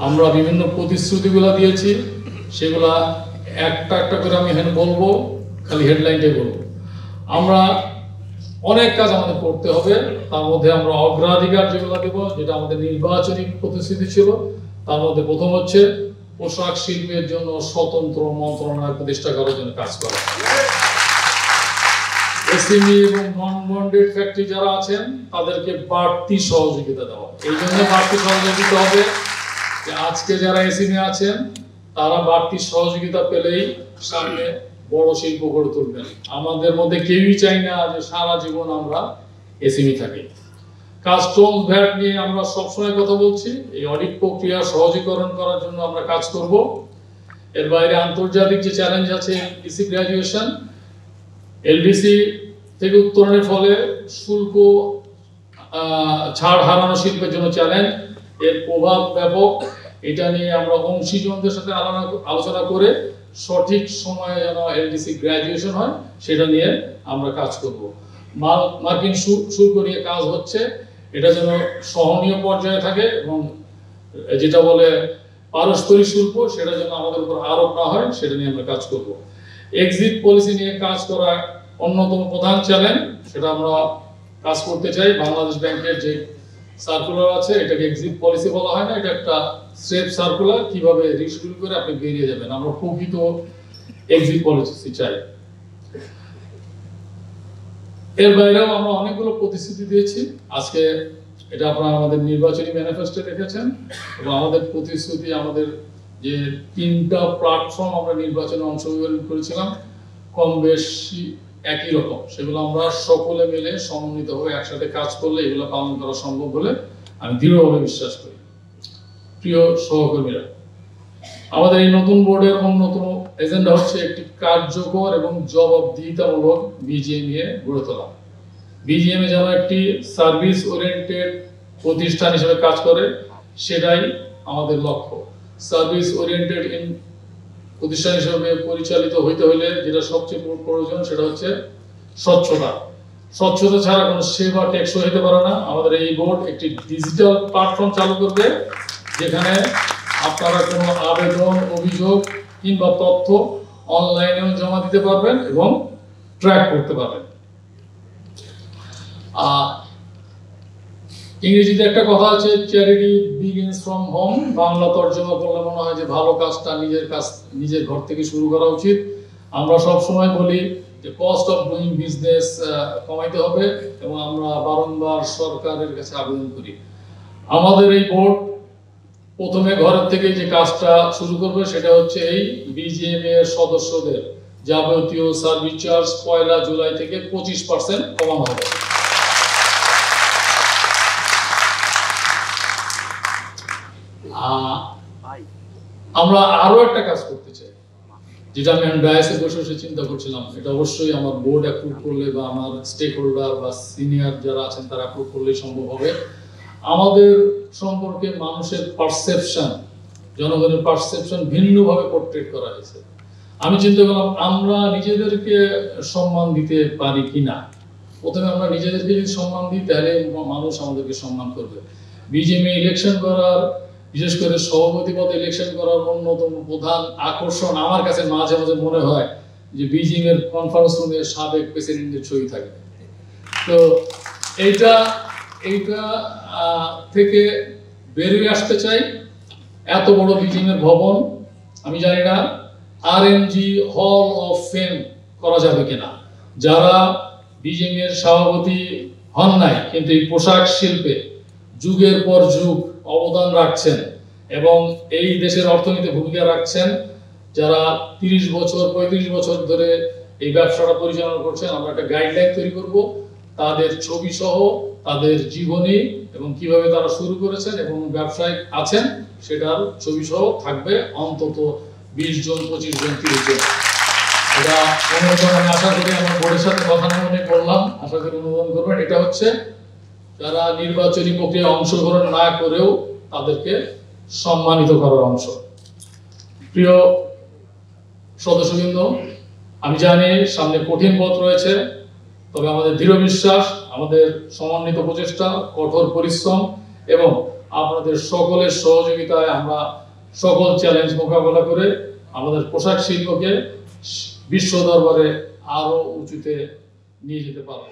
আমরা বিভিন্ন প্রতিশ্রুতিগুলো দিয়েছি, সেগুলা একটা একটা করে আমি এখানে বলবো, খালি হেডলাইনটাই বলবো। আমরা অনেক কাজ আমাদের করতে হবে, তার মধ্যে আমরা অগ্রাধিকার যেগুলো দেব, যেটা আমাদের নির্বাচনী প্রতিশ্রুতি ছিল, তার মধ্যে প্রথম হচ্ছে পোশাক শিল্পের জন্য স্বতন্ত্র মন্ত্রণালয় প্রতিষ্ঠা করার জন্য কাজ করা। এসএমই এবং নন বন্ডেড ফ্যাক্টরি যারা আছেন তাদেরকে বাড়তি সহযোগিতা দেওয়া। এই জন্য বাড়তি সহযোগিতা হবে যে আজকে যারা এসএমই আছেন তারা বাড়তি সহযোগিতা পেলেই সামনে বড় শিল্প গড়ে তুলবেন। আমাদের মধ্যে কেউই চাই না যে সারা জীবন আমরা এসএমই থাকি। কাস্টমস ভ্যাট নিয়ে আমরা সবসময় কথা বলছি, এই অডিট প্রক্রিয়া সহজীকরণ করার জন্য আমরা কাজ করব। এর বাইরে আন্তর্জাতিক যে চ্যালেঞ্জ আছে, এলডিসি গ্র্যাজুয়েশন, এলডিসি থেকে উত্তরণের ফলে শুল্ক ছাড় হারানো শিল্পের জন্য চ্যালেঞ্জ, এর প্রভাব ব্যাপক। এটা নিয়ে আমরা অংশীজনদের সাথে আলোচনা করে সঠিক সময়ে যেন এলডিসি গ্র্যাজুয়েশন হয় সেটা নিয়ে আমরা কাজ করব। মার্কিন শুল্ক নিয়ে কাজ হচ্ছে, এটা যেন সহনীয় পর্যায়ে থাকে এবং যেটা বলে পারস্পরিক শুল্ক সেটা যেন আমাদের উপর আরোপ না হয়, সেটা নিয়ে আমরা কাজ করব। এক্সিট পলিসি নিয়ে কাজ করা অন্যতম প্রধান চ্যালেঞ্জ, সেটা আমরা কাজ করতে চাই। বাংলাদেশ ব্যাংকের যে সার্কুলার আছে এটাকে এক্সিট পলিসি বলা হয় না, এটা একটা স্রেফ সার্কুলার, কিভাবে রিস্ক করে আপনি বেরিয়ে যাবেন। আমরা প্রকৃত এক্সিট পলিসি চাই। এর বাইরেও আমরা অনেকগুলো প্রতিশ্রুতি দিয়েছি। আজকে এটা আপনারা আমাদের নির্বাচনী ম্যানিফেস্টো দেখেছেন এবং আমাদের প্রতিশ্রুতি, আমাদের যে 3টা প্ল্যাটফর্ম আমরা নির্বাচনে অংশগ্রহণ করেছিলাম কম বেশি একই রকম, সেগুলো আমরা সকলে মিলে সমন্বিতভাবে একসাথে কাজ করলে এগুলো পালন করা সম্ভব বলে আমি দৃঢ়ভাবে বিশ্বাস করি। প্রিয় সহকর্মীরা, আমাদের এই নতুন বোর্ডের অন্যতম এজেন্ডা হচ্ছে একটি কার্যকর এবং জবাবদিহিতামূলক বিজিএমইএ গড়ে তোলা। বিজিএমইএ যেন একটি সার্ভিস ওরিয়েন্টেড প্রতিষ্ঠান হিসেবে কাজ করে, সেটাই আমাদের লক্ষ্য। সার্ভিস ওরিয়েন্টেড প্রতিষ্ঠান হিসেবে পরিচালিত হইতে হলে যেটা সবচেয়ে প্রয়োজন সেটা হচ্ছে স্বচ্ছতা। স্বচ্ছতা ছাড়া কোনো সেবা টেকসই হতে পারে না। আমাদের এই বোর্ড একটি ডিজিটাল প্ল্যাটফর্ম চালু করবে, যেখানে আপনারা কোনো আবেদন, অভিযোগ কিংবা তথ্য অনলাইনেও জমা দিতে পারবেন এবং ট্র্যাক করতে পারবেন। ইংরেজিতে একটা কথা আছে, charity begins from home. Bangla তর্জমা করলে মনে হয় যে ভালো কাজটা নিজের ঘর থেকে শুরু করা উচিত। আমরা সব সময় বলি যে কস্ট অফ ডুইং বিজনেস কমাইতে হবে এবং আমরা বারংবার সরকারের কাছে আবেদন করি। আমাদের এই বোর্ড প্রথমে ঘরের থেকে যে কাজটা শুরু করবে সেটা হচ্ছে এই বিজিএমইএ এর সদস্যদের যাবতীয় সার্ভিস চার্জ 1 জুলাই থেকে 25% কমানো হবে। আমরা আরো একটা কাজ করতে চাই, যেটা আমি ডায়াসে বসে চিন্তা করছিলাম। এটা অবশ্যই আমার বোর্ড অ্যাপ্রুভ করলে বা আমার স্টেক হোল্ডার বা সিনিয়র যারা আছেন তারা অ্যাপ্রুভ করলে সম্ভব হবে। আমাদের সম্পর্কে মানুষের পারসেপশন, জনগণের পারসেপশন ভিন্নভাবে পোর্ট্রেট করা হয়েছে। আমি চিন্তা করলাম আমরা নিজেদেরকে সম্মান দিতে পারি কিনা। প্রথমে আমরা নিজেদেরকে যদি সম্মান দিই তাহলে মানুষ আমাদেরকে সম্মান করবে। বিজেপি ইলেকশন করার, বিশেষ করে সভাপতি পদে ইলেকশন করার অন্যতম প্রধান আকর্ষণ আমার কাছে মাঝে মাঝে মনে হয় যে বিজিএম এর কনফারেন্স রুমে সাবেক প্রেসিডেন্টের ছবি থাকে। তো এইটা থেকে বেরিয়ে আসতে চাই। এত বড় বিজিএম এর ভবন, আমি জানি না আরএমজি হল অফ ফেম করা যাবে কিনা। যারা বিজিএম এর সভাপতি হন নাই কিন্তু এই পোশাক শিল্পে যুগের পর যুগ অবদান রাখছেন এবং এই দেশের অর্থনীতিতে ভূমিকা রাখছেন, যারা 30 বছর 35 বছর ধরে এই ব্যবসাটা পরিচালনা করছেন, আমরা একটা গাইডলাইন তৈরি করব তাদের ছবি সহ, তাদের জীবনী এবং কিভাবে তারা শুরু করেছেন এবং ব্যবসায় আছেন সেটার ছবি সহ থাকবে অন্তত 20 জন, 25 জন, 30 জন। এটা অনুমোদন আমি আশা করি আমার বোর্ডের সাথে কথা বলে বললাম, আশা করি অনুমোদন করবেন। এটা হচ্ছে যারা নির্বাচনী প্রক্রিয়ায় অংশগ্রহণ না করেও তাদেরকে সম্মানিত করার অংশ। প্রিয় সদস্যবৃন্দ, আমি জানি সামনে কঠিন পথ রয়েছে, তবে আমাদের দৃঢ় বিশ্বাস, আমাদের সমন্বিত প্রচেষ্টা, কঠোর পরিশ্রম এবং আপনাদের সকলের সহযোগিতায় আমরা সকল চ্যালেঞ্জ মোকাবেলা করে আমাদের পোশাক শিল্পকে বিশ্ব দরবারে আরো উঁচুতে নিয়ে যেতে পারবো।